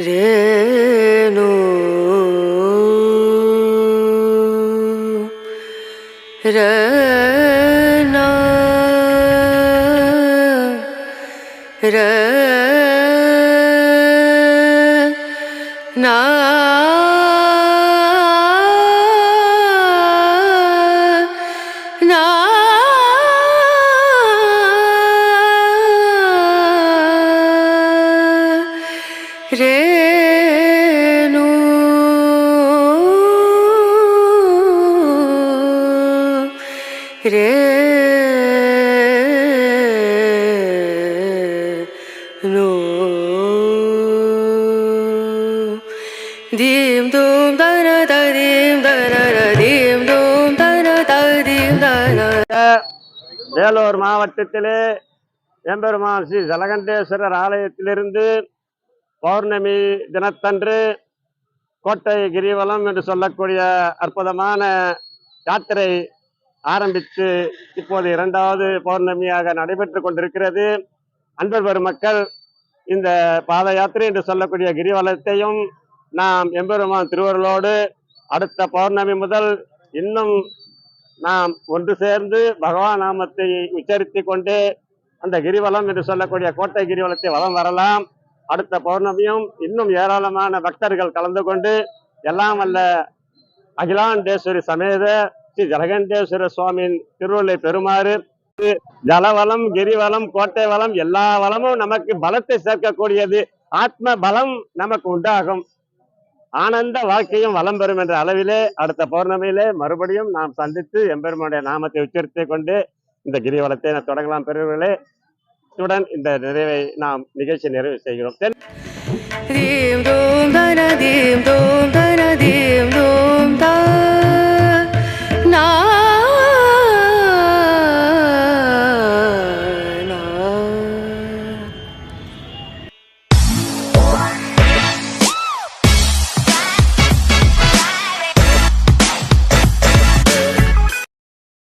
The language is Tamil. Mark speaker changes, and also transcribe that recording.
Speaker 1: ரேணு ரேணா ரேணா ரேணு ரேணு தீம் தூம் தன தீம் தன தீம் தூம் தன தீம் தன.
Speaker 2: வேலூர் மாவட்டத்திலே எம்பெருமான் ஸ்ரீ ஜலகண்டேஸ்வரர் ஆலயத்திலிருந்து பௌர்ணமி தினத்தன்று கோட்டை கிரிவலம் என்று சொல்லக்கூடிய அற்புதமான யாத்திரை ஆரம்பித்து இப்போது 2வது பௌர்ணமியாக நடைபெற்று கொண்டிருக்கிறது. அன்பர் பெருமக்கள், இந்த பாத யாத்திரை என்று சொல்லக்கூடிய கிரிவலத்தையும் நாம் எம்பெருமான் திருவருளோடு அடுத்த பௌர்ணமி முதல் இன்னும் நாம் ஒன்று சேர்ந்து பகவான் நாமத்தை உச்சரித்து கொண்டு அந்த கிரிவலம் என்று சொல்லக்கூடிய கோட்டை கிரிவலத்தை வலம் வரலாம். அடுத்த பௌர்ணமியும் இன்னும் ஏராளமான பக்தர்கள் கலந்து கொண்டு எல்லாம் அல்ல அகிலாண்டேஸ்வரி சமேத ஸ்ரீ ஜலகண்டேஸ்வர சுவாமியின் திருவருளை பெறுமாறு. ஜலவலம், கிரிவலம், கோட்டை வளம் எல்லா வளமும் நமக்கு பலத்தை சேர்க்கக்கூடியது. ஆத்ம பலம் நமக்கு உண்டாகும். ஆனந்த வாழ்க்கையும் வளம் பெறும் என்ற அளவிலே அடுத்த பௌர்ணமியிலே மறுபடியும் நாம் சந்தித்து எம்பெருமானுடைய நாமத்தை உச்சரித்து கொண்டு இந்த கிரிவலத்தை நாம் தொடங்கலாம். பெறுவர்களே, இத்துடன் இந்த நிறைவை நாம் நிகழ்ச்சி நிறைவு செய்கிறோம்.